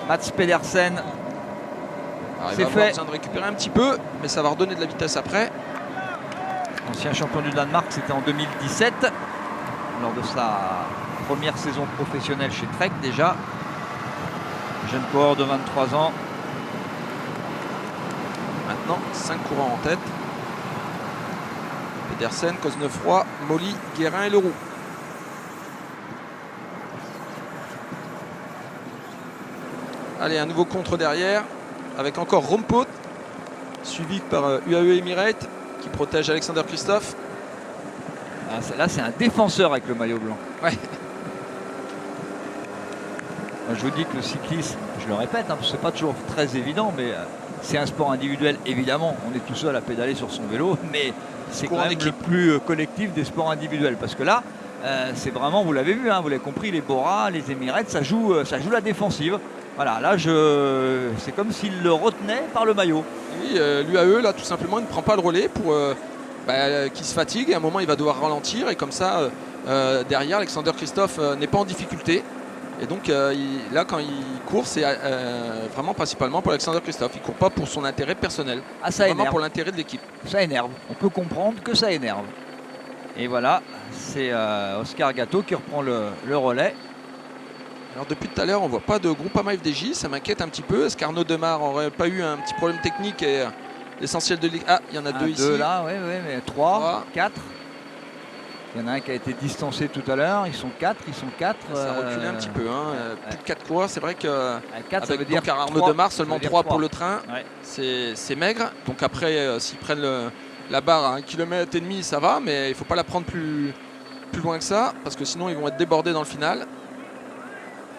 Mats Pedersen. Il va avoir besoin de récupérer un petit peu, mais ça va redonner de la vitesse après. Ancien champion du Danemark, c'était en 2017, lors de sa première saison professionnelle chez Trek déjà. Jeune coureur de 23 ans. Maintenant, 5 coureurs en tête. Pedersen, Cosnefroy, Molly, Guérin et Leroux. Allez, un nouveau contre derrière, avec encore Rompot, suivi par UAE Emirates, qui protège Alexander Kristoff. Ah, là, c'est un défenseur avec le maillot blanc. Ouais. Moi, je vous dis que le cyclisme, je le répète, hein, c'est pas toujours très évident, mais c'est un sport individuel, évidemment. On est tout seul à pédaler sur son vélo, mais c'est quand même le plus collectif des sports individuels. Parce que là, c'est vraiment, vous l'avez vu, hein, vous l'avez compris, les Bora, les Emirates, ça joue la défensive. Voilà, là, c'est comme s'il le retenait par le maillot. Oui, l'UAE, là, tout simplement, il ne prend pas le relais pour qu'il se fatigue. Et à un moment, il va devoir ralentir. Et comme ça, derrière, Alexander Kristoff n'est pas en difficulté. Et donc, là, quand il court, c'est vraiment principalement pour Alexander Kristoff. Il ne court pas pour son intérêt personnel. Ah, ça vraiment énerve. Pour l'intérêt de l'équipe. Ça énerve. On peut comprendre que ça énerve. Et voilà, c'est Oscar Gatto qui reprend le relais. Alors depuis tout à l'heure, on ne voit pas de Groupama FDJ, ça m'inquiète un petit peu. Est-ce qu'Arnaud Demar n'aurait pas eu un petit problème technique et l'essentiel de l'équipe? Ah, il y en a deux ici. Deux là, oui, mais 3, 4. Il y en a un qui a été distancé tout à l'heure. Ils sont 4. Ça recule un petit peu. Plus de 4 coureurs, c'est vrai que 4, ça veut dire Arnaud Demar, seulement 3 pour le train. Ouais. C'est maigre. Donc après, s'ils prennent la barre à 1,5 km, ça va, mais il ne faut pas la prendre plus loin que ça, parce que sinon ils vont être débordés dans le final.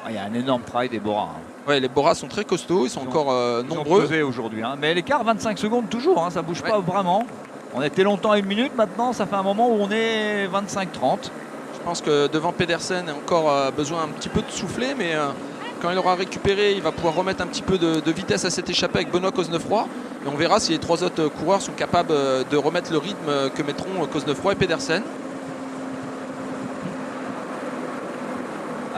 Il y a un énorme travail des Bora. Ouais, les Bora sont très costauds, ils sont encore nombreux. Ils ont aujourd'hui, hein. Mais l'écart 25 secondes toujours, hein, ça ne bouge pas vraiment. On était longtemps à 1 minute, maintenant ça fait un moment où on est 25-30. Je pense que devant Pedersen, il a encore besoin un petit peu de souffler, mais quand il aura récupéré, il va pouvoir remettre un petit peu de vitesse à cette échappée avec Benoît Cosnefroy. Et on verra si les 3 autres coureurs sont capables de remettre le rythme que mettront Cosnefroy et Pedersen.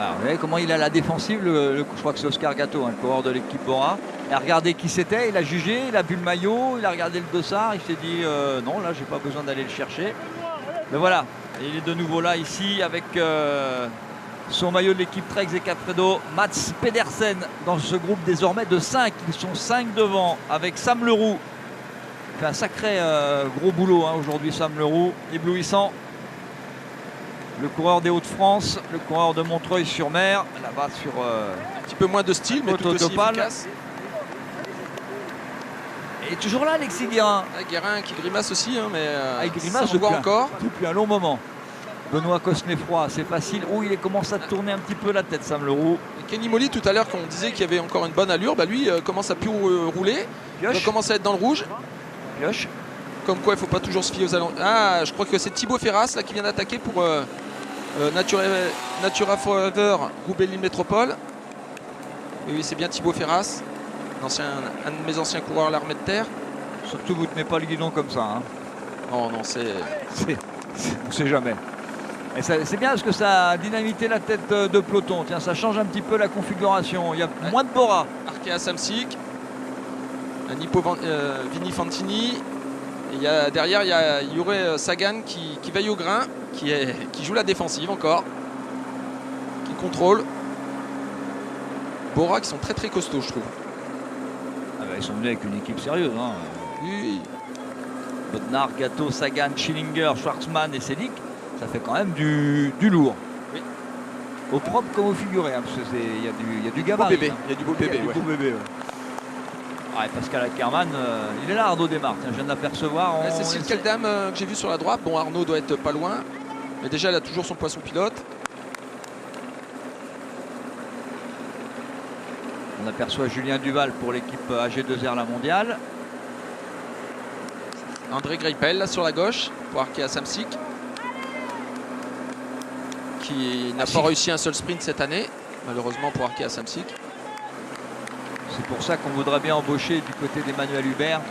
Alors, vous voyez comment il a la défensive, je crois que c'est Oscar Gatto, hein, le coureur de l'équipe Bora. Il a regardé qui c'était, il a jugé, il a vu le maillot, il a regardé le dossard, il s'est dit non, là j'ai pas besoin d'aller le chercher. Mais voilà, il est de nouveau là ici avec son maillot de l'équipe Trek Zekafredo, Mats Pedersen dans ce groupe désormais de 5. Ils sont 5 devant avec Sam Leroux. Il fait un sacré gros boulot hein, aujourd'hui Sam Leroux, éblouissant. Le coureur des Hauts-de-France, le coureur de Montreuil-sur-Mer, là-bas sur un petit peu moins de style, mais tout aussi efficace. Et toujours là, Alexis Guérin. Guérin qui grimace aussi, hein, mais il grimace depuis un long moment. Benoît Cosnefroy, c'est facile. Oh, il commence à tourner un petit peu la tête, Sam Leroux. Et Kenny Molly, tout à l'heure, quand on disait qu'il y avait encore une bonne allure, lui commence à plus rouler. Pioche. Il commence à être dans le rouge. Pioche. Comme quoi, il ne faut pas toujours se fier aux allants. Ah, je crois que c'est Thibaut Ferras là, qui vient d'attaquer pour Natura Forever Roubaix-Lille Métropole. Oui, c'est bien Thibaut Ferras, un de mes anciens coureurs à l'armée de terre. Surtout, vous ne tenez pas le guidon comme ça. Hein. Non, c'est... On ne sait jamais. Et c'est bien parce que ça a dynamité la tête de peloton. Tiens, ça change un petit peu la configuration. Il y a moins de Bora. Arkea Samsic, Vini Fantini. Et derrière, il y aurait Sagan qui veille au grain, qui joue la défensive encore, qui contrôle. Bora qui sont très très costauds, je trouve. Ah bah, ils sont venus avec une équipe sérieuse. Hein. Oui. Bodnar, Gatto, Sagan, Schillinger, Schwartzmann et Selig, ça fait quand même du lourd. Oui. Au propre comme au figuré, hein, parce qu'il y a du gabarit. Il y a du beau bébé. Ouais, Pascal Ackermann, il est là, Arnaud Demar. Tiens, je viens de l'apercevoir. C'est une quelle dame que j'ai vu sur la droite. Bon, Arnaud doit être pas loin, mais déjà, elle a toujours son poisson pilote. On aperçoit Julien Duval pour l'équipe AG2R La Mondiale. André Greipel là sur la gauche pour Arkea Samsic, qui n'a pas réussi un seul sprint cette année, malheureusement pour Arkea Samsic. C'est pour ça qu'on voudrait bien embaucher du côté d'Emmanuel Hubert,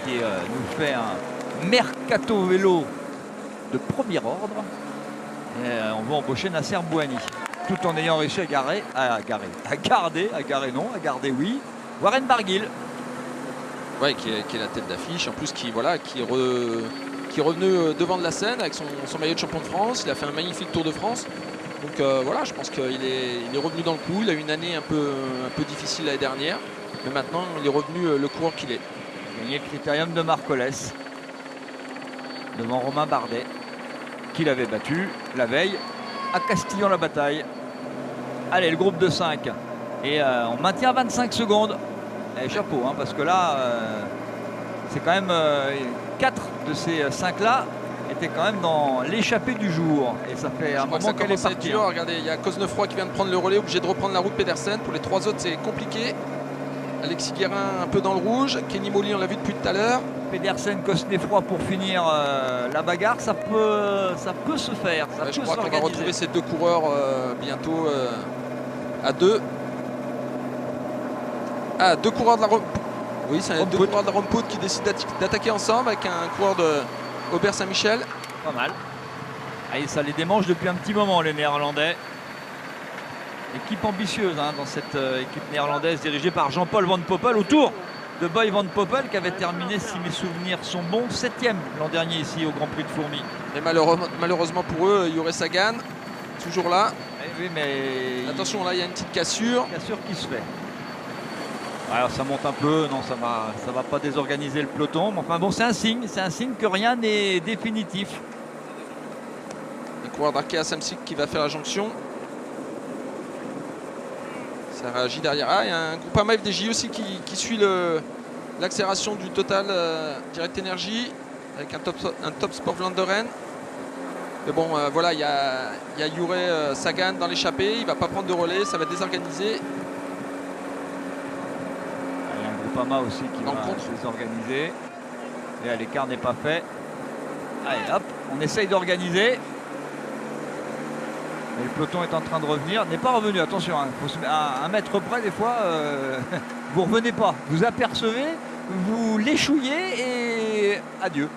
qui nous fait un mercato vélo de premier ordre. Et on va embaucher Nasser Bouhanni. tout en ayant réussi à garder oui, Warren Barguil. Ouais, qui est la tête d'affiche, en plus qui est revenu devant de la scène avec son maillot de champion de France. Il a fait un magnifique Tour de France. Donc voilà, je pense qu'il est revenu dans le coup. Il a eu une année un peu difficile l'année dernière, mais maintenant il est revenu le coureur qu'il est. Il a gagné le critérium de Marcolès devant Romain Bardet, qu'il avait battu la veille à Castillon-la-Bataille. Allez, le groupe de 5. Et on maintient 25 secondes. Et chapeau, hein, parce que là, c'est quand même 4 de ces 5-là étaient quand même dans l'échappée du jour. Et ça fait un moment qu'elle est partie. Dur. Regardez, il y a Cosnefroy qui vient de prendre le relais, obligé de reprendre la route Pedersen. Pour les 3 autres, c'est compliqué. Alexis Guérin un peu dans le rouge. Kenny Molly, on l'a vu depuis tout à l'heure. Pedersen, Cosnefroy pour finir la bagarre, ça peut se faire. Je crois qu'on va retrouver ces 2 coureurs bientôt à 2. Ah, 2 coureurs de la Oui, c'est 2 coureurs de la Rompout qui décident d'attaquer ensemble avec un coureur de Aubert Saint-Michel. Pas mal. Allez, ça les démange depuis un petit moment, les Néerlandais. Équipe ambitieuse hein, dans cette équipe néerlandaise dirigée par Jean-Paul Van Poppel autour de Boy Van Poppel qui avait terminé, si mes souvenirs sont bons, 7e l'an dernier ici au Grand Prix de Fourmies. Et malheureusement pour eux, Jure Sagan, toujours là. Oui, mais attention, là il y a une petite cassure. Cassure qui se fait. Alors ça monte un peu, non, ça va pas désorganiser le peloton. Mais enfin bon, c'est un signe que rien n'est définitif. Le coureur d'Arkea Samsic qui va faire la jonction. Ça réagit derrière. Ah, il y a un groupe FDJ aussi qui suit l'accélération du Total Direct Energy avec un top Sport Vlaanderen. Mais bon, voilà, il y a Jure Sagan dans l'échappée. Il ne va pas prendre de relais, ça va désorganiser. Il y a un Groupama aussi qui va désorganiser. Et là, l'écart n'est pas fait. Allez, hop, on essaye d'organiser. Et le peloton est en train de revenir. N'est pas revenu, attention, hein, faut se mettre à 1 mètre près des fois. Vous ne revenez pas. Vous apercevez, vous l'échouillez et adieu.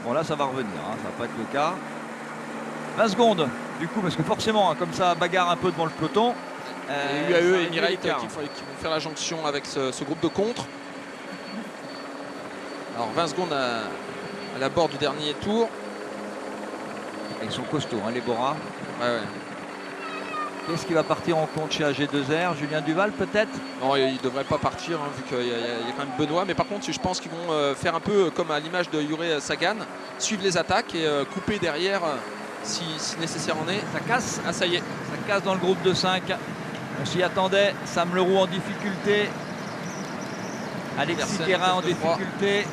Bon là ça va revenir, hein, ça va pas être le cas. 20 secondes du coup, parce que forcément, hein, comme ça bagarre un peu devant le peloton. Et UAE et Emirates qui vont faire la jonction avec ce groupe de contre. Alors 20 secondes à la bord du dernier tour. Ils sont costauds, hein, les Bora. Ouais. Qu'est-ce qui va partir en compte chez AG2R? Julien Duval peut-être? Non, il ne devrait pas partir hein, vu qu'il y a quand même Benoît. Mais par contre, je pense qu'ils vont faire un peu comme à l'image de Jure Sagan, suivre les attaques et couper derrière si nécessaire en est. Ça casse. Ah, ça y est. Ça casse dans le groupe de 5. On s'y attendait. Sam Leroux en difficulté. Alexis Guérin en difficulté.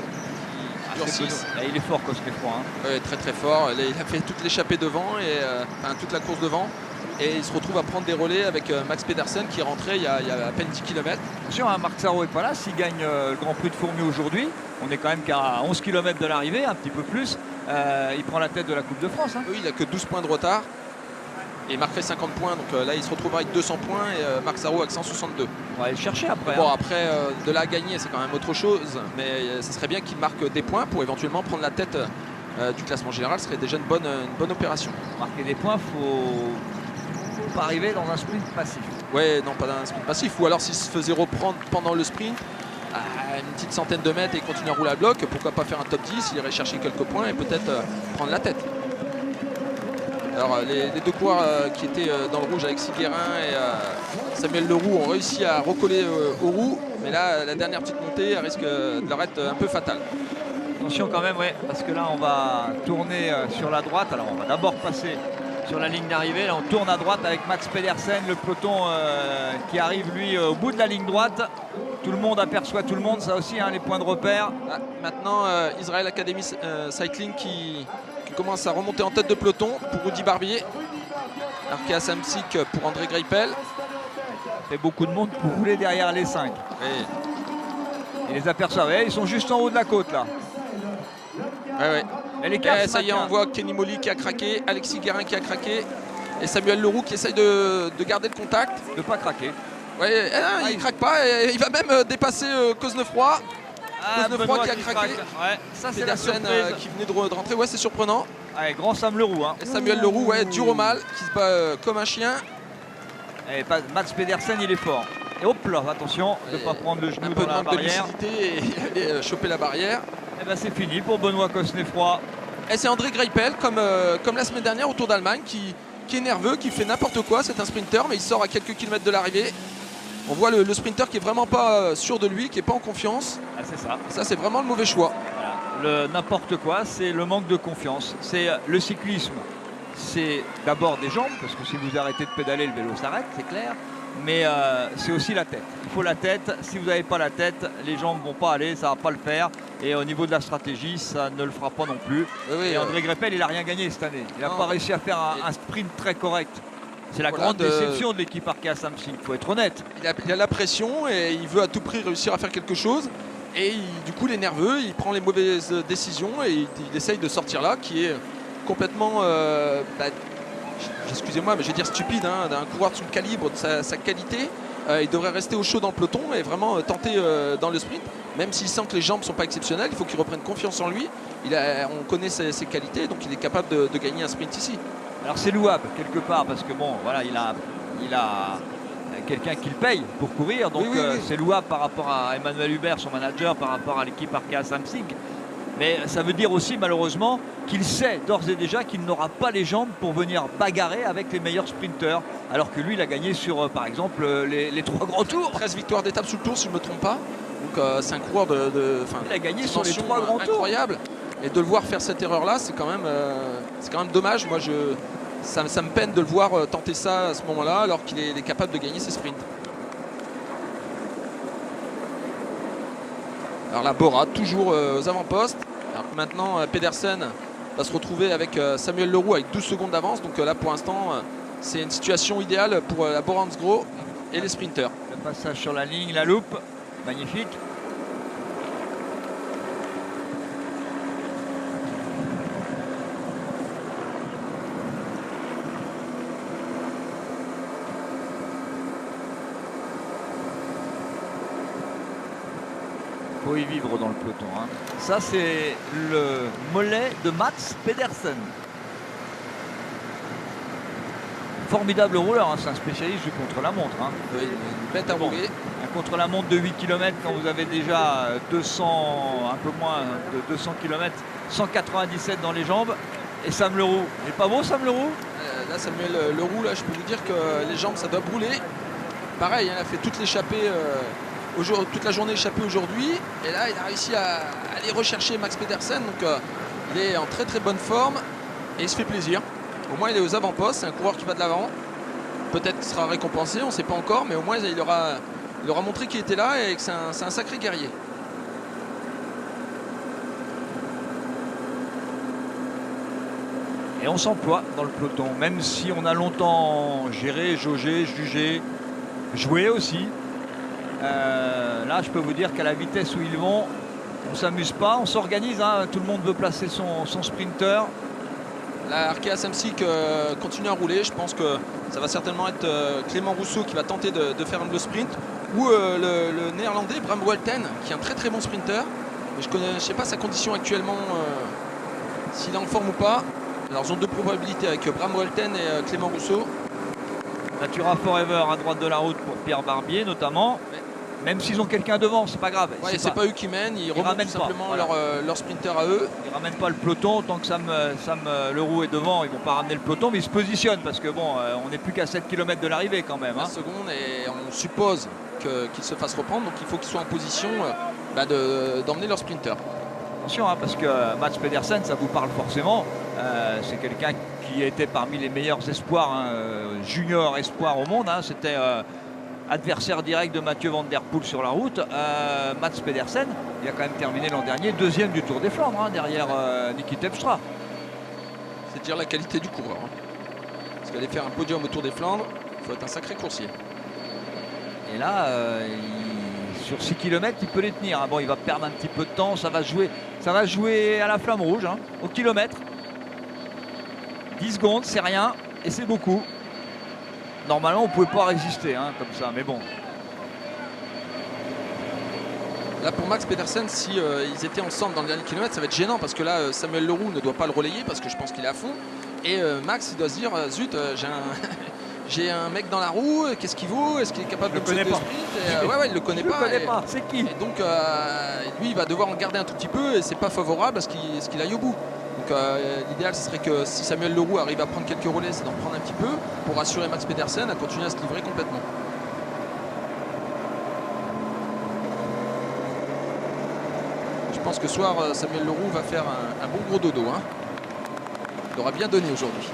Il est fort, Cosnefroy. Hein. Ouais, très très fort. Il a fait toute l'échappée devant, toute la course devant. Et il se retrouve à prendre des relais avec Max Pedersen qui est rentré il y a à peine 10 km. Attention, hein, Marc Sarro n'est pas là. S'il gagne le Grand Prix de Fourmies aujourd'hui, on est quand même qu'à 11 km de l'arrivée, un petit peu plus. Il prend la tête de la Coupe de France. Hein. Oui, il n'a que 12 points de retard. Et il marquerait 50 points. Donc là, il se retrouve avec 200 points et Marc Sarro avec 162. On va aller le chercher après. Bon, hein. après, de là à gagner, c'est quand même autre chose. Mais ce serait bien qu'il marque des points pour éventuellement prendre la tête du classement général. Ce serait déjà une bonne opération. Marquer des points, faut pas arriver dans un sprint passif. Ouais, non, pas dans un sprint passif. Ou alors s'il se faisait reprendre pendant le sprint, à une petite centaine de mètres et continuer à rouler à bloc, pourquoi pas faire un top 10, il irait chercher quelques points et peut-être prendre la tête. Alors les 2 coureurs qui étaient dans le rouge, Alexis Guérin et Samuel Leroux, ont réussi à recoller aux roues. Mais là, la dernière petite montée elle risque de leur être un peu fatale. Attention quand même, ouais, parce que là on va tourner sur la droite. Alors on va d'abord passer sur la ligne d'arrivée. Là on tourne à droite avec Max Pedersen, le peloton qui arrive lui au bout de la ligne droite. Tout le monde aperçoit tout le monde, ça aussi, hein, les points de repère. Ah, maintenant, Israel Academy Cycling qui commence à remonter en tête de peloton pour Rudy Barbier. Arkea Samsic pour André Greipel. Il fait beaucoup de monde pour rouler derrière les 5. Oui. Il les aperçoit, ils sont juste en haut de la côte là. Ouais. Et ça y est, on voit Kenny Molly qui a craqué, Alexis Guérin qui a craqué et Samuel Leroux qui essaye de garder le contact. De ne pas craquer. Ouais, il craque pas et il va même dépasser Cosnefroy. Cosnefroy qui a craqué. Ouais, ça c'est la Pedersen surprise. qui venait de rentrer, ouais, c'est surprenant. Allez, grand Sam Leroux. Hein. Et Samuel Leroux, dur au mal, qui se bat comme un chien. Et Mats Pedersen, il est fort. Et hop là, attention de ne pas prendre le genou un peu dans de la manque de barrière. lucidité et aller choper la barrière. Et ben c'est fini pour Benoît Cosnefroy. Et c'est André Greipel, comme la semaine dernière au Tour d'Allemagne, qui est nerveux, qui fait n'importe quoi. C'est un sprinter, mais il sort à quelques kilomètres de l'arrivée. On voit le sprinter qui est vraiment pas sûr de lui, qui est pas en confiance. Ah, c'est ça. Ça, c'est vraiment le mauvais choix. Voilà. Le n'importe quoi, c'est le manque de confiance. C'est le cyclisme. C'est d'abord des jambes, parce que si vous arrêtez de pédaler, le vélo s'arrête, c'est clair. Mais c'est aussi la tête. Il faut la tête. Si vous n'avez pas la tête, les jambes ne vont pas aller, ça ne va pas le faire. Et au niveau de la stratégie, ça ne le fera pas non plus. Oui, et André Greipel, il n'a rien gagné cette année. Il n'a pas réussi à faire un sprint très correct. C'est la grande déception de l'équipe Arkea Samsic, il faut être honnête. Il a la pression et il veut à tout prix réussir à faire quelque chose. Et du coup, il est nerveux, il prend les mauvaises décisions et il essaye de sortir là, qui est complètement, excusez-moi, mais je vais dire stupide, hein, d'un coureur de son calibre, de sa qualité. Il devrait rester au chaud dans le peloton et vraiment tenter dans le sprint. Même s'il sent que les jambes ne sont pas exceptionnelles, il faut qu'il reprenne confiance en lui. On connaît ses qualités, donc il est capable de gagner un sprint ici. Alors c'est louable quelque part parce que bon, voilà, il a quelqu'un qui le paye pour courir, donc oui. c'est louable par rapport à Emmanuel Hubert, son manager, par rapport à l'équipe Arkea Samsic. Mais ça veut dire aussi malheureusement qu'il sait d'ores et déjà qu'il n'aura pas les jambes pour venir bagarrer avec les meilleurs sprinteurs. Alors que lui, il a gagné sur par exemple les 3 grands tours. 13 victoires d'étape sous le tour si je ne me trompe pas. Donc c'est un coureur il a gagné sur les 3 grands tours. Incroyable. Et de le voir faire cette erreur-là, c'est quand même dommage. Moi, ça me peine de le voir tenter ça à ce moment-là, alors qu'il est capable de gagner ses sprints. Alors là, Bora, toujours aux avant-postes. Alors maintenant, Pedersen va se retrouver avec Samuel Leroux avec 12 secondes d'avance. Donc là, pour l'instant, c'est une situation idéale pour la Bora Hansgrohe et les sprinteurs. Le passage sur la ligne, la loupe, magnifique. Faut y vivre dans le peloton. Hein. Ça, c'est le mollet de Mats Pedersen. Formidable rouleur, hein. C'est un spécialiste du contre-la-montre. Hein. Oui, une bête à rouler. Un contre-la-montre de 8 km quand vous avez déjà 200, un peu moins de 200 km, 197 dans les jambes. Et Sam Leroux, il est pas beau Sam Leroux? Là, Samuel Leroux, là, je peux vous dire que les jambes, ça doit brûler. Pareil, hein, il a fait toute la journée échappée aujourd'hui. Et là, il a réussi à aller rechercher Max Pedersen. Donc, il est en très très bonne forme et il se fait plaisir. Au moins, il est aux avant-postes. C'est un coureur qui va de l'avant. Peut-être qu'il sera récompensé, on ne sait pas encore. Mais au moins, il aura montré qu'il était là et que c'est un sacré guerrier. Et on s'emploie dans le peloton, même si on a longtemps géré, jaugé, jugé, joué aussi. Là, je peux vous dire qu'à la vitesse où ils vont, on ne s'amuse pas, on s'organise. Hein, tout le monde veut placer son sprinter. La Arkea Samsic continue à rouler. Je pense que ça va certainement être Clément Rousseau qui va tenter de faire le sprint. Ou le néerlandais Bram Welten, qui est un très très bon sprinter. Mais je ne sais pas sa condition actuellement, s'il est en forme ou pas. Alors, zone de probabilité avec Bram Welten et Clément Rousseau. Natura Forever à droite de la route pour Pierre Barbier notamment. Ouais. Même s'ils ont quelqu'un devant, c'est pas grave. Ouais, c'est pas eux qui mènent, ils remontent tout simplement leur sprinter à eux. Ils ramènent pas le peloton, tant que Sam Leroux est devant, ils vont pas ramener le peloton, mais ils se positionnent parce que bon, on n'est plus qu'à 7 km de l'arrivée quand même. 20 secondes et on suppose qu'ils se fassent reprendre, donc il faut qu'ils soient en position d'emmener leur sprinter. Attention, hein, parce que Mats Pedersen, ça vous parle forcément. C'est quelqu'un qui était parmi les meilleurs espoirs, hein, junior espoir au monde. Hein, c'était adversaire direct de Mathieu Van Der Poel sur la route. Mats Pedersen, il a quand même terminé l'an dernier deuxième du Tour des Flandres, hein, derrière Niki Terpstra. C'est dire la qualité du coureur. Hein. Parce qu'aller faire un podium au Tour des Flandres, il faut être un sacré coursier. Et là, sur 6 km, il peut les tenir. Hein. Bon, il va perdre un petit peu de temps, ça va jouer à la flamme rouge, hein, au kilomètre. 10 secondes, c'est rien, et c'est beaucoup. Normalement, on ne pouvait pas résister, hein, comme ça, mais bon. Là, pour Max Pedersen, si ils étaient ensemble dans le dernier kilomètre, ça va être gênant, parce que là, Samuel Leroux ne doit pas le relayer, parce que je pense qu'il est à fond. Et Max, il doit se dire, zut, j'ai un mec dans la roue, qu'est-ce qu'il vaut? Est-ce qu'il est capable de me sauter le sprint? Ouais, il le connaît pas. C'est qui? Et donc, lui, il va devoir en garder un tout petit peu et c'est pas favorable à ce qu'il aille au bout. Donc, l'idéal, ce serait que si Samuel Leroux arrive à prendre quelques relais, c'est d'en prendre un petit peu pour assurer Max Pedersen à continuer à se livrer complètement. Je pense que ce soir, Samuel Leroux va faire un bon gros dodo. Hein. Il aura bien donné aujourd'hui.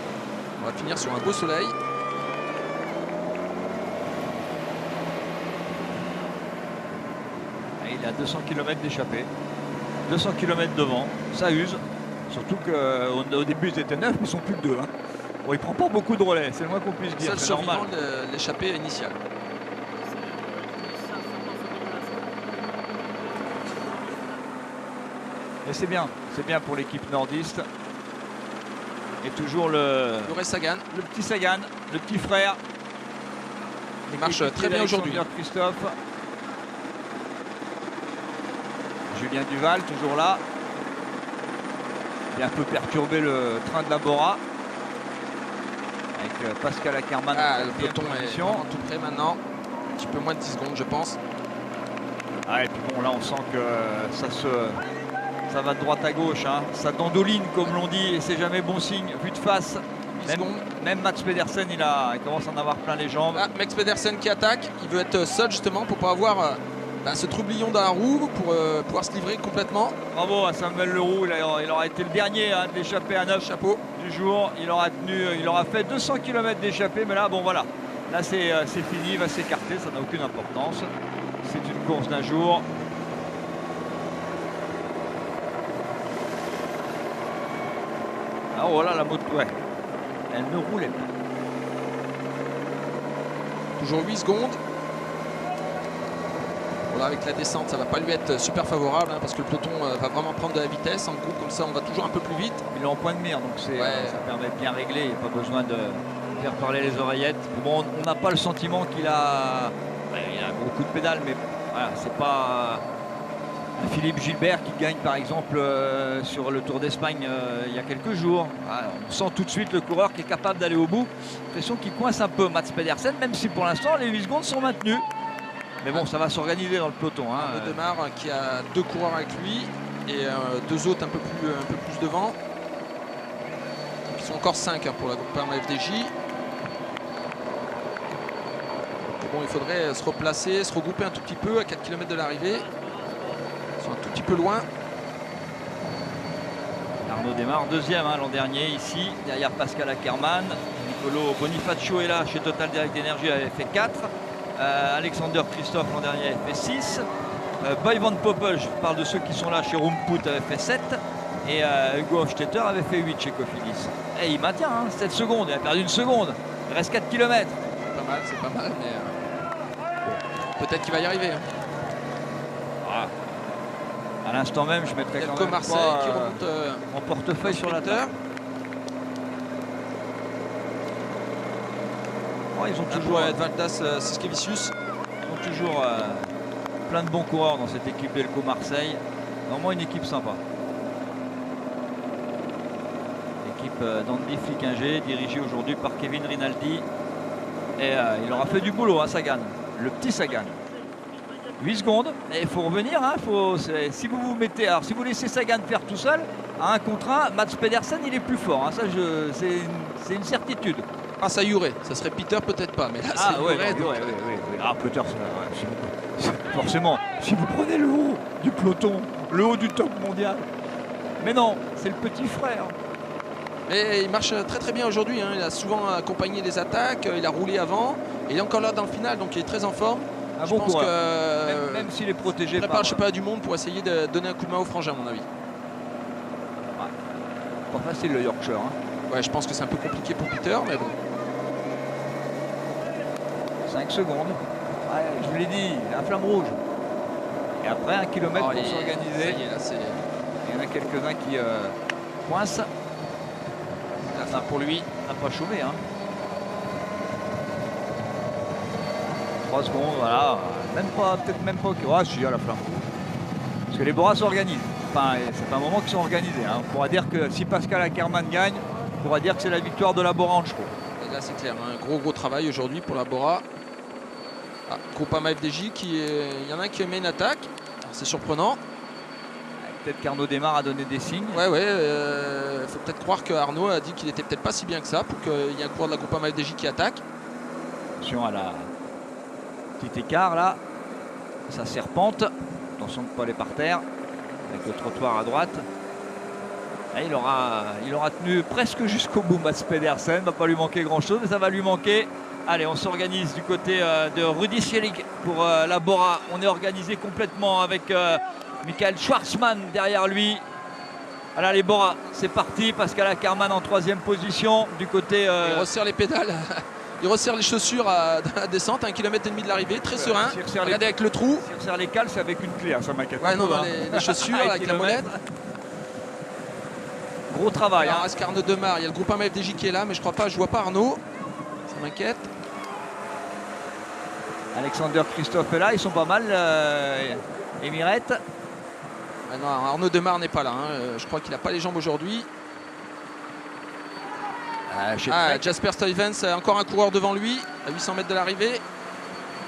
On va finir sur un beau soleil. Il a 200 km d'échappée. 200 km devant. Ça use. Surtout qu'au début, ils étaient 9, mais ils sont plus que 2. Hein. Bon, il prend pas beaucoup de relais, c'est le moins qu'on puisse dire. Seul survivant de l'échappée initiale. Et c'est bien pour l'équipe nordiste. Et toujours le Sagan. Le petit Sagan, le petit frère. Il marche très bien aujourd'hui. Christophe. Julien Duval, toujours là. Il a un peu perturbé le train de la Bora. Avec Pascal Ackermann. Le peloton est vraiment tout près maintenant. Un petit peu moins de 10 secondes, je pense. Et puis bon, là, on sent que ça va de droite à gauche. Hein. Ça dandoline, comme l'on dit, et c'est jamais bon signe. Vue de face. Même Max Pedersen, il commence à en avoir plein les jambes. Max Pedersen qui attaque. Il veut être seul, justement, pour pas avoir ce troublion dans la roue, pour pouvoir se livrer complètement. Bravo à Samuel Leroux. Il aura été le dernier de l'échappée à 9 chapeau du jour. Il aura fait 200 km d'échappée, mais là, bon, voilà. Là, c'est fini, il va s'écarter, ça n'a aucune importance. C'est une course d'un jour. Ah voilà la moto, ouais. Elle ne roulait pas. Toujours 8 secondes. Voilà, avec la descente, ça va pas lui être super favorable parce que le peloton va vraiment prendre de la vitesse. En groupe, comme ça, on va toujours un peu plus vite. Il est en point de mire, donc ça permet de bien régler. Il n'y a pas besoin de faire parler les oreillettes. Bon, on n'a pas le sentiment qu'il a... il a un gros coup de pédale, mais voilà, c'est pas... un Philippe Gilbert qui gagne par exemple sur le Tour d'Espagne il y a quelques jours. On sent tout de suite le coureur qui est capable d'aller au bout. L'impression qu'il coince un peu Mats Pedersen, même si pour l'instant les 8 secondes sont maintenues. Mais bon, ça va s'organiser dans le peloton. Hein. Demar qui a 2 coureurs avec lui et 2 autres un peu plus devant. Donc, ils sont encore 5 pour la Groupama FDJ. Bon, il faudrait se replacer, se regrouper un tout petit peu à 4 km de l'arrivée. Ils sont un tout petit peu loin. Arnaud démarre deuxième l'an dernier ici, derrière Pascal Ackermann. Nicolo Bonifacio est là chez Total Direct Energy, avait fait 4. Alexander Christophe l'an dernier avait fait 6. Boy Van Poppel, je parle de ceux qui sont là chez Rumput, avait fait 7. Et Hugo Hofstetter avait fait 8 chez Cofidis. Et il maintient 7 secondes, il a perdu une seconde. Il reste 4 km. C'est pas mal, mais peut-être qu'il va y arriver. À l'instant même, je mettrais quand même Marseille qui remonte en portefeuille sur la terre. Ils ont toujours Valdas Siskevicius. Ils ont toujours plein de bons coureurs dans cette équipe d'Elco Marseille. Vraiment une équipe sympa. L'équipe d'Andy Flickinger, dirigée aujourd'hui par Kevin Rinaldi. Et il aura fait du boulot, Sagan. Le petit Sagan. 8 secondes, et il faut revenir. Si vous vous mettez, alors si vous laissez Sagan faire tout seul, à 1 contre 1, Mats Pedersen il est plus fort. Ça, c'est une certitude. Ça Juré, ça serait Peter peut-être pas, mais là c'est Juré. Peter, forcément, si vous prenez le haut du peloton, le haut du top mondial. Mais non, c'est le petit frère. Et il marche très très bien aujourd'hui. Il a souvent accompagné les attaques, il a roulé avant, et il est encore là dans le final, donc il est très en forme. Je pense que même s'il est protégé par le championnat du monde pour essayer de donner un coup de main au frangin, à mon avis. Pas facile le Yorkshire. Ouais, je pense que c'est un peu compliqué pour Peter, mais bon. 5 secondes. Je vous l'ai dit, la flamme rouge. Et après 1 kilomètre pour s'organiser. Il y en a quelques-uns qui coincent. La fin pour lui. Il n'a pas chômé. 3 secondes, voilà. Peut-être même pas. Si, à la flamme. Parce que les Boras s'organisent. Enfin, c'est un moment qu'ils sont organisés. On pourra dire que si Pascal Ackermann gagne, on pourra dire que c'est la victoire de la Bora Hansgrohe. là c'est clair, un gros travail aujourd'hui pour la Bora. Ah, Groupama FDJ il y en a un qui met une attaque, c'est surprenant. Peut-être qu'Arnaud Desmar a donné des signes. Ouais, faut peut-être croire que Arnaud a dit qu'il était peut-être pas si bien que ça pour qu'il y ait un coureur de la Groupama FDJ qui attaque. Attention à la petit écart là, ça serpente. Attention de ne pas aller par terre avec le trottoir à droite. Et il aura tenu presque jusqu'au bout Mats Pedersen. Il ne va pas lui manquer grand chose, mais ça va lui manquer. Allez, on s'organise du côté de Rudi Selig pour la Bora. On est organisé complètement avec Michael Schwarzmann derrière lui. Voilà les Bora, c'est parti. Pascal Ackermann en 3e position du côté. Il resserre les pédales, il resserre les chaussures dans la descente, 1,5 km de l'arrivée, très serein. Regardez avec le trou. S'il resserre les cales, c'est avec une clé, hein, ça m'inquiète. Ouais, non, les chaussures avec la molette. Gros travail. Alors, Arnaud Desmar, il y a le Groupama FDJ qui est là, mais je vois pas Arnaud. Ça m'inquiète. Alexander Christophe est là, ils sont pas mal. Emirette. Ah non, Arnaud Desmar n'est pas là. Je crois qu'il n'a pas les jambes aujourd'hui. Jasper Stuyvens, encore un coureur devant lui, à 800 mètres de l'arrivée.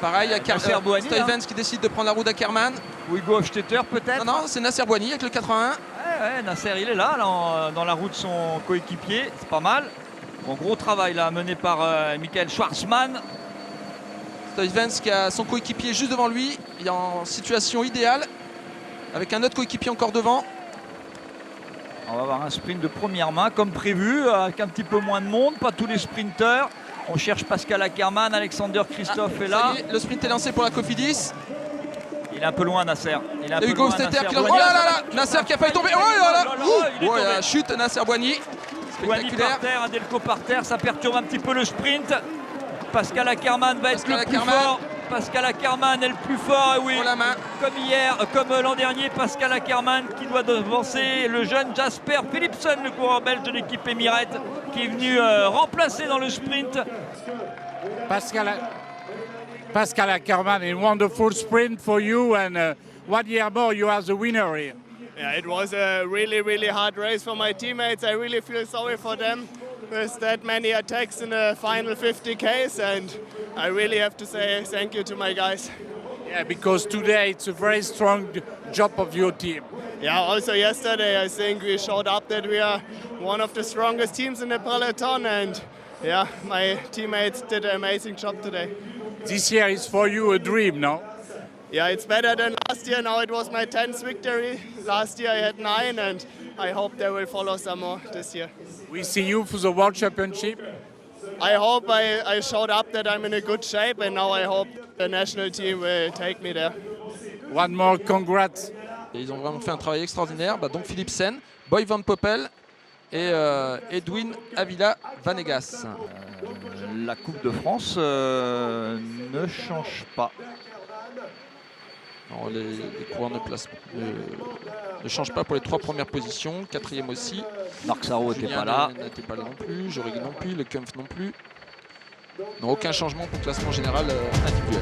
Pareil, Nasser Bouhanni, Stuyvens qui décide de prendre la roue d'Ackermann. Ou Hugo Hofstetter peut-être. Non, c'est Nasser Bouhanni avec le 81. Ouais, Nasser il est là dans la roue de son coéquipier, c'est pas mal. Bon, gros travail là mené par Michael Schwarzmann. Stuyvens qui a son coéquipier juste devant lui, il est en situation idéale avec un autre coéquipier encore devant. On va avoir un sprint de première main comme prévu avec un petit peu moins de monde, pas tous les sprinteurs. On cherche Pascal Ackermann, Alexander Christophe est là. Le sprint est lancé pour la Cofidis. Il est un peu loin Nasser. Hugo Hofstetter qui... Oh là là, Nasser qui a failli tomber. Oh là là, chute Nasser Bouhanni. Bouhanni par terre, Adelko par terre, ça perturbe un petit peu le sprint. Pascal Ackermann va être le plus fort. Pascal Ackermann est le plus fort, oui. La main. Comme hier, comme l'an dernier, Pascal Ackermann qui doit devancer le jeune Jasper Philipsen, le coureur belge de l'équipe Emirette, qui est venu remplacer dans le sprint. Pascal Ackermann, a wonderful sprint for you, and 1 year more you are the winner here. Yeah, it was a really hard race for my teammates. I really feel sorry for them with that many attacks in the final 50Ks, and I really have to say thank you to my guys. Yeah, because today it's a very strong job of your team. Yeah, also yesterday I think we showed up that we are one of the strongest teams in the peloton, and yeah, my teammates did an amazing job today. This year is for you a dream, no? Yeah, it's better than last year. Now it was my 10th victory. Last year I had 9, and I hope they will follow some more this year. We see you for the World Championship. I hope I showed up that I'm in a good shape, and now I hope the national team will take me there. One more, congrats. Et ils ont vraiment fait un travail extraordinaire. Donc Philipsen, Boy Van Poppel et Edwin Avila Vanegas. La Coupe de France ne change pas. Alors, les coureurs ne changent pas pour les 3 premières positions. 4e aussi. Marc Sarrault n'était pas là. N'était pas là non plus. Jorigui non plus. Le Kempf non plus. Donc aucun changement pour le classement général individuel.